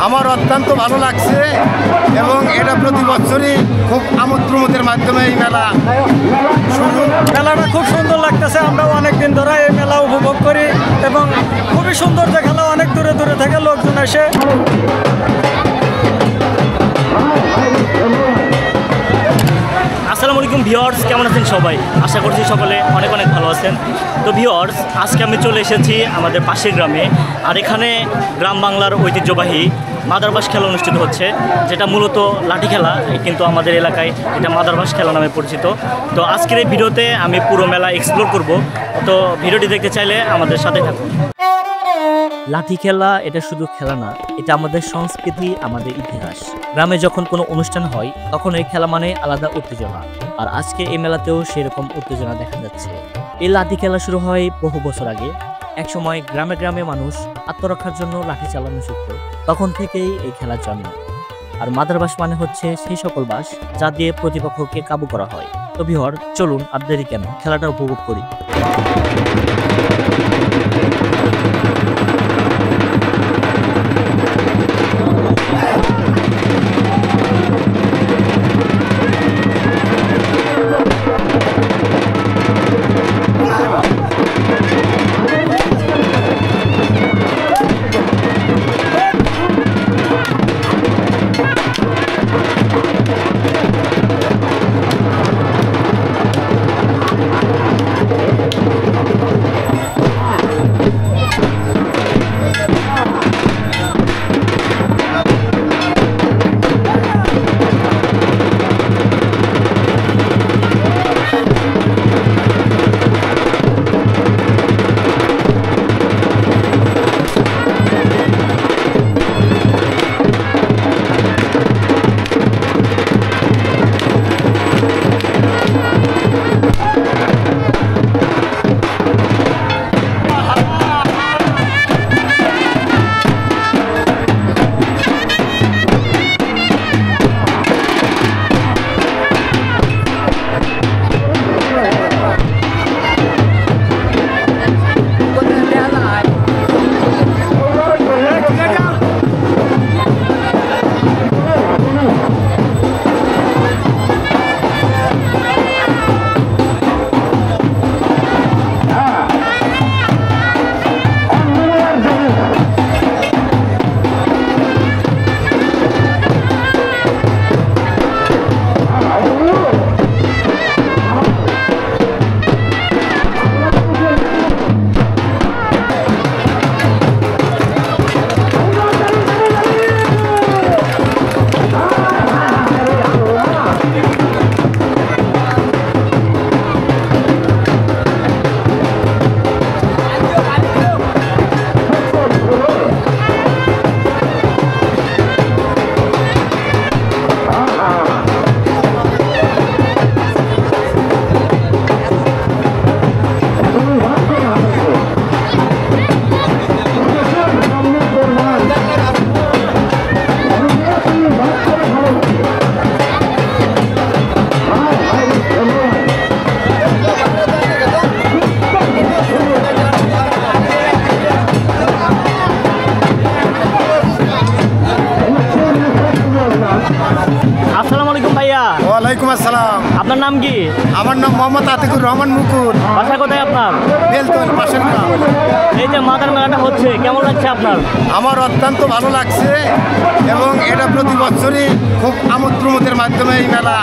আমার অত্যন্ত ভালো লাগছে এবং এটা প্রতি বছরই খুব আমোদ প্রমোদের মাধ্যমে এই মেলা শুরু। মেলাটা খুব সুন্দর লাগতেছে, আমরা অনেক দিন ধরে এই মেলা উপভোগ করি এবং খুবই সুন্দর যে খেলা, অনেক দূরে দূরে থেকে লোকজন এসে। আসসালামু আলাইকুম ভিউয়ার্স, কেমন আছেন সবাই? আশা করছি সকলে অনেক অনেক ভালো আছেন। তো ভিউয়ার্স, আজকে আমি চলে এসেছি আমাদের পাশের গ্রামে, আর এখানে গ্রাম বাংলার ঐতিহ্যবাহী মাদারবাস খেলা অনুষ্ঠিত হচ্ছে, যেটা মূলত লাঠি খেলা, কিন্তু আমাদের এলাকায় এটা মাদারবাস খেলা নামে পরিচিত। তো আজকের এই ভিডিওতে আমি পুরো মেলা এক্সপ্লোর করব, তো ভিডিওটি দেখতে চাইলে আমাদের সাথে থাকুন। লাঠি খেলা এটা শুধু খেলা না, এটা আমাদের সংস্কৃতি, আমাদের ইতিহাস। গ্রামে যখন কোনো অনুষ্ঠান হয় তখন এই খেলা মানে আলাদা উত্তেজনা, আর আজকে এই মেলাতেও সেরকম উত্তেজনা দেখা যাচ্ছে। এই লাঠি খেলা শুরু হয় বহু বছর আগে। একসময় গ্রামে গ্রামে মানুষ আত্মরক্ষার জন্য লাঠি চালানো শিখত, তখন থেকেই এই খেলার জন্ম। আর মাদারবাস মানে হচ্ছে সেই সকল বাস যা দিয়ে প্রতিপক্ষকে কাবু করা হয়। তো ভিউয়ার, চলুন আর দেরি কেন, খেলাটা উপভোগ করি। ওয়ালাইকুম আসসালাম। আপনার নাম কি? আমার নাম মোহাম্মদ আতিকুর রহমান মুকুল। বাসা কোথায় আপনার? বেলতল, পাশের গ্রাম। এই যে মাদার মেলাটা হচ্ছে, কেমন লাগছে আপনার? আমার অত্যন্ত ভালো লাগছে এবং এটা প্রতি বছরই খুব আমোদ প্রমোদের মাধ্যমে এই মেলা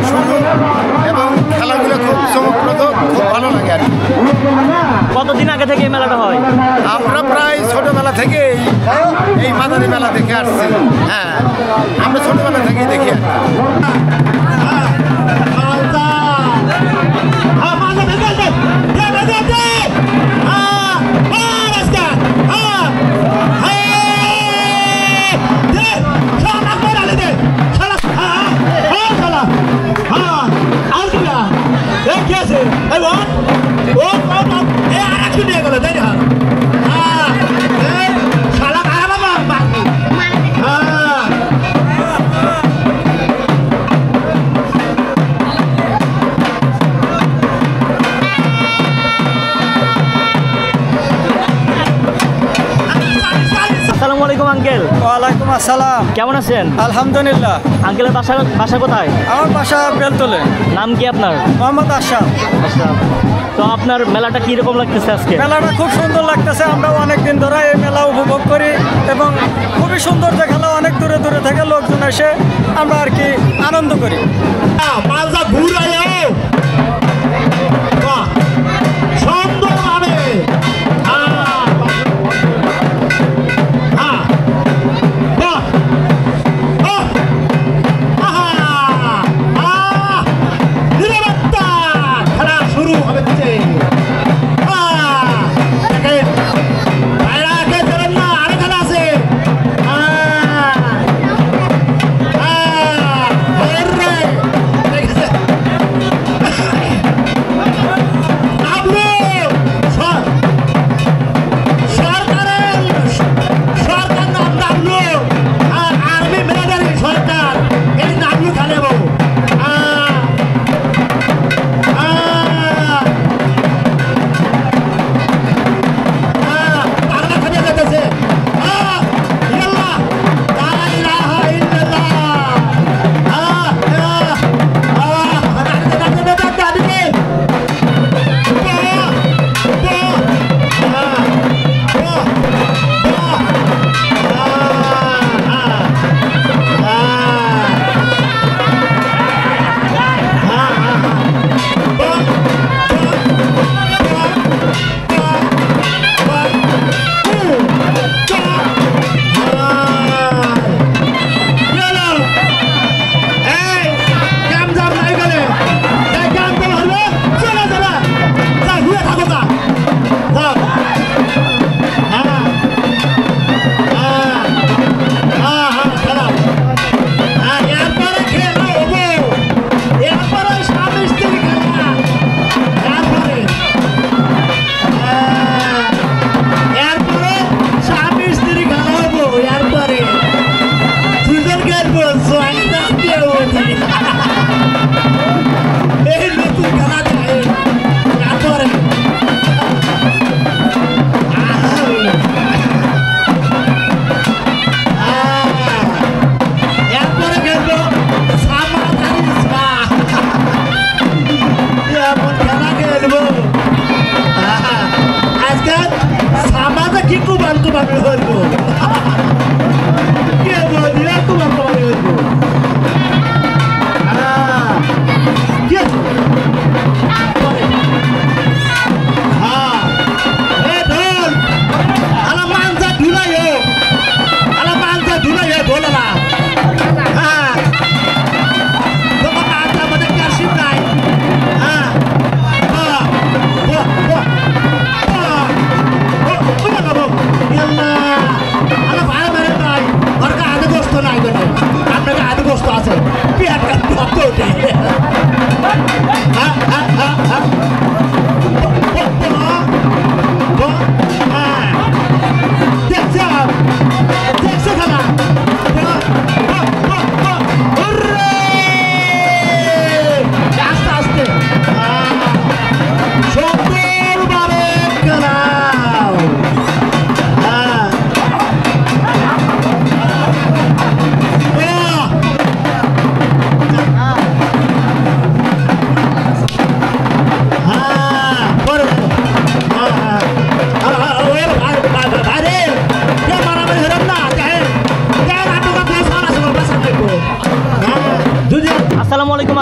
শুরু এবং খেলাগুলো খুব চমকপ্রদ, খুব ভালো লাগে আর কি। কতদিন আগে থেকে এই মেলাটা হয়? আমরা প্রায় ছোটবেলা থেকেই এই মাদারি মেলা দেখে আসছি। হ্যাঁ, আমরা ছোটবেলা থেকেই দেখি আর আসসালাম। কেমন আছেন? আলহামদুলিল্লাহ। আঙ্কেলের বাসা কোথায়? আমার বাসা বেলতলে। নাম কি আপনার? মোহাম্মদ আশরাফ। তো আপনার মেলাটা কীরকম লাগতেছে আজকে? মেলাটা খুব সুন্দর লাগতেছে। আমরা অনেক দিন ধরে এই মেলা উপভোগ করি এবং খুবই সুন্দর যে খেলা, অনেক দূরে দূরে থেকে লোকজন এসে আমরা আর কি আনন্দ করি।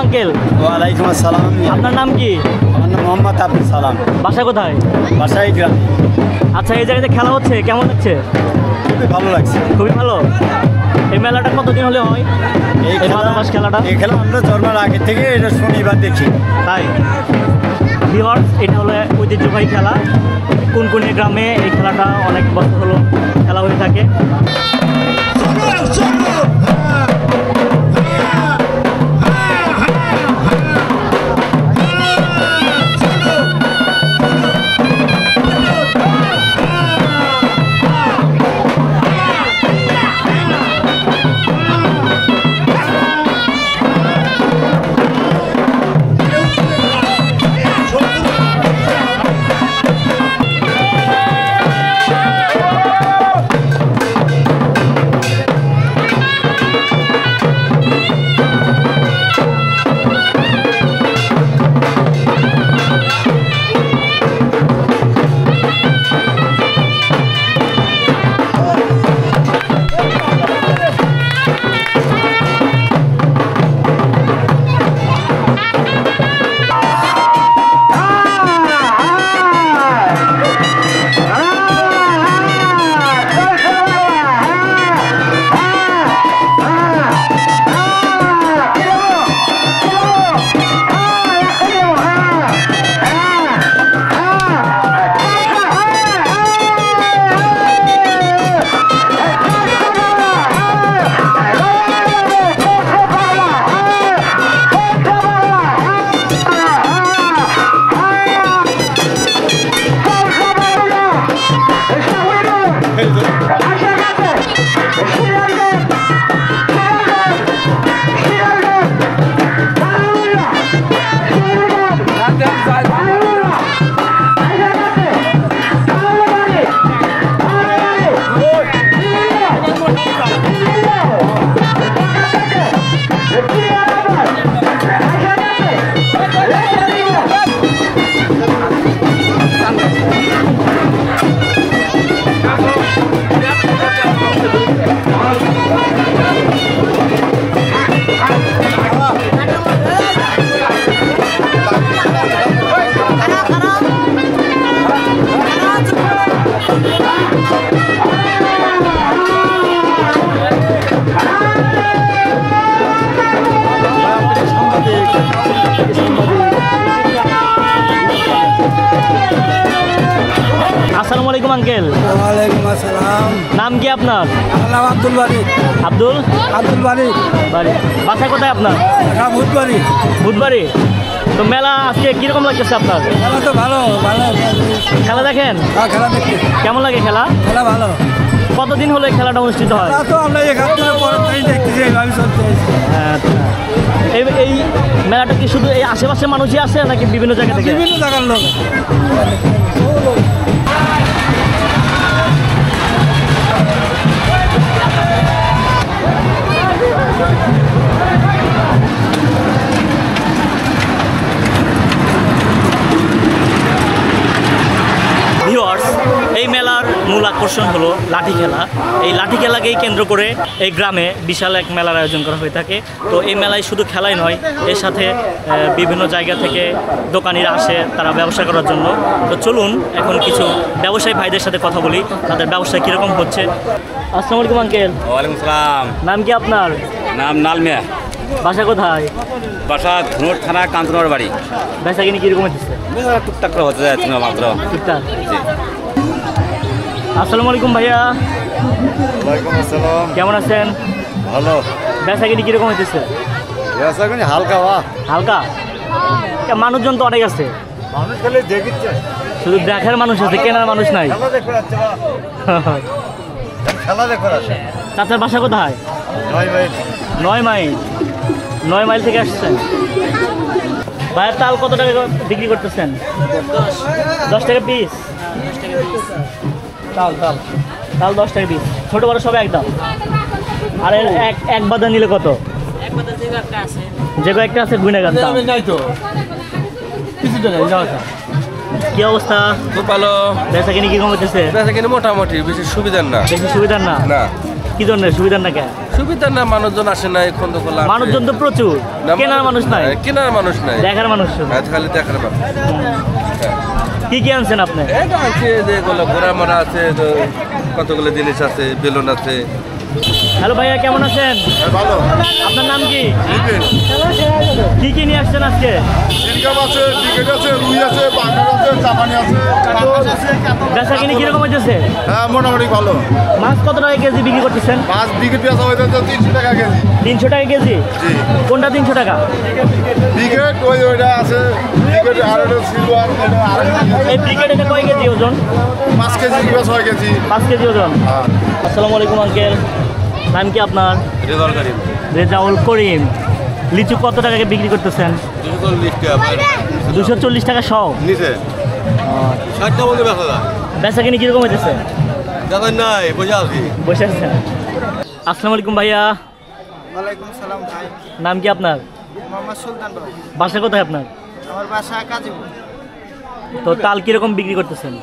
আঙ্কেল। ওয়ালাইকুম আসসালাম। আপনার নাম কি? আমার নাম মোহাম্মদ আব্দুল সালাম। বাসা কোথায়? বাসা এই গ্রামে। আচ্ছা, এই জায়গাতে খেলা হচ্ছে, কেমন লাগছে? খুবই ভালো লাগছে। খুবই ভালো। এই মেলাটা কতদিন হলে হয়? এই মাদারবাস খেলাটা? এই খেলা আমরা জন্মের আগে থেকে এটা শনিবার দেখি। তাই ভিউয়ার্স, এটা হলো ঐতিহ্যবাহী খেলা। কোনকুনি গ্রামে এই খেলাটা অনেক বছর হলো খেলা হয়ে থাকে। আঙ্কেল। ওয়ালাইকুম আসসালাম। নাম কি আপনার? আমার নাম আব্দুল বাড়ি। আব্দুল বাড়ি। বাড়ি। বাসা কোথায় আপনার? বুধবাড়ি। বুধবাড়ি। তো মেলা আজকে কিরকম লাগতেছে আপনার? খেলা তো ভালো খেলা দেখেন? খেলা দেখতে কেমন লাগে খেলা? খেলা ভালো। কতদিন হলো এই খেলাটা অনুষ্ঠিত হয়? তো আমরা এখান থেকে পরের থেকে দেখতেছি এইভাবে চলতে। আচ্ছা। এই মেলাটা কি শুধু এই আশেপাশের মানুষই আসে নাকি বিভিন্ন জায়গা থেকে? বিভিন্ন জায়গার লোক। ভিউয়ার্স, এই মেলার মূল আকর্ষণ হলো লাঠি খেলা। এই লাঠি খেলাকেই কেন্দ্র করে এই গ্রামে বিশাল এক মেলার আয়োজন করা হয়ে থাকে। তো এই মেলায় শুধু খেলাই নয়, এর সাথে বিভিন্ন জায়গা থেকে দোকানিরা আসে তারা ব্যবসা করার জন্য। তো চলুন এখন কিছু ব্যবসায়ী ভাইদের সাথে কথা বলি, তাদের ব্যবসা কীরকম হচ্ছে। আসসালামু আলাইকুম আঙ্কেল। ওয়ালাইকুম সালাম। নাম কি আপনার? নাম নালমিয়া। বাসা কোথায়? বাসা ধনুর থানা কান্তনগর বাড়ি। বেচা কিনি কীরকম হচ্ছে? টুকটাক করে হতে যাচ্ছে মাত্র। ঠিকঠাক। আসসালামু আলাইকুম ভাইয়া। ওয়ালাইকুম আসসালাম। কেমন আছেন? ভালো। বেচা কিনি কীরকম হইতেছে? হালকা হালকা? মানুষজন তো অনেক আছে, মানুষ খালি দেখিচ্ছে, শুধু দেখার মানুষ আছে, কেনার মানুষ নাই। খেলা দেখতে আসে। চাচার বাসা কোথায়? 9 মাইল। 9 মাইল থেকে আসছেন। ভাইয়ের তাল কত টাকা বিক্রি করতেছেন? 10 টাকা পিস। তাল 10 টাকা পিস। ছোট বড় সব একদম। আর এক বাদা নিলে কত? যে একটা আছে গুনে গান। কি অবস্থা? খুব ভালো। বেচা কিনি কি কমতেছে? বেচা কিনে মোটামুটি বেশি সুবিধার না। বেশি সুবিধার না? না। কি ধরনের সুবিধার না? কেন সুবিধার না, মানুষজন আসে না এখন তো খোলা। মানুষজন তো প্রচুর, কেনার মানুষ নাই। কেনার মানুষ নাই, দেখার মানুষ শুধু। খালি দেখার মানুষ। কি কি আনছেন আপনি? এটা আছে যেগুলো ঘোরা মারা আছে, তো কতগুলো জিনিস আছে, বেলুন আছে। হ্যালো ভাইয়া, কেমন আছেন? ভালো। আপনার নাম কি? কি কি নিয়ে আসছেন আজকে? ইনকাম আছে, টিকিট আছে, রুই আছে, বাংলা আছে, জাপানি আছে। বেচা কিনি কিরকম হইতেছে? হ্যাঁ, মোটামুটি ভালো। মাছ কত টাকা কেজি বিক্রি করতেছেন? মাছ বিকেট পেঁচা হয়ে যাচ্ছে 300 টাকা কেজি। 300 টাকা কেজি? জি। কোনটা 300 টাকা? বিকেট ওইটা আছে, বিকেট আর ওটা সিলভার, এই ব্রিকেট এটা কয় কেজি ওজন? 5 কেজি কিংবা 6 কেজি। 5 কেজি ওজন। আসসালামু আলাইকুম আঙ্কেল। নাম কি আপনার? রেজাউল করিম। লিচু কত টাকাকে বিক্রি করতেছেন? 240 টাকা সহ। নিচে 60 বলতে বেচা বেচা কিনি কিরকম হইতেছে? যাবেন নাই বোঝা আছি। বসে আছেন। আসসালামু আলাইকুম ভাইয়া। ওয়ালাইকুম সালাম ভাই। নাম কি আপনার? মোহাম্মদ সুলতান ভাই। বাসা কোথায় আপনার? আমার বাসা কাজীপুর। তো তাল কিরকম বিক্রি করতেছেন?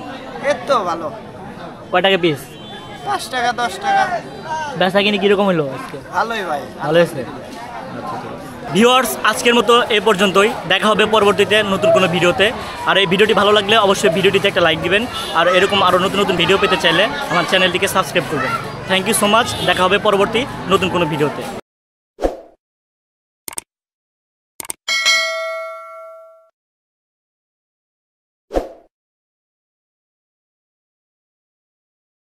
এই তো ভালো। কয় টাকা পিস? 5 টাকা 10 টাকা। বেচা কিনি কিরকম হলো আজকে? ভালোই ভাই। ভালো হয়েছে। ভিউয়ার্স, আজকের মতো এ পর্যন্তই। দেখা হবে পরবর্তীতে নতুন কোনো ভিডিওতে। আর এই ভিডিওটি ভালো লাগলে অবশ্যই ভিডিওটিতে একটা লাইক দিবেন। আর এরকম আরও নতুন নতুন ভিডিও পেতে চাইলে আমার চ্যানেলটিকে সাবস্ক্রাইব করবেন। Thank you so much. দেখা হবে পরবর্তী নতুন কোনো ভিডিওতে।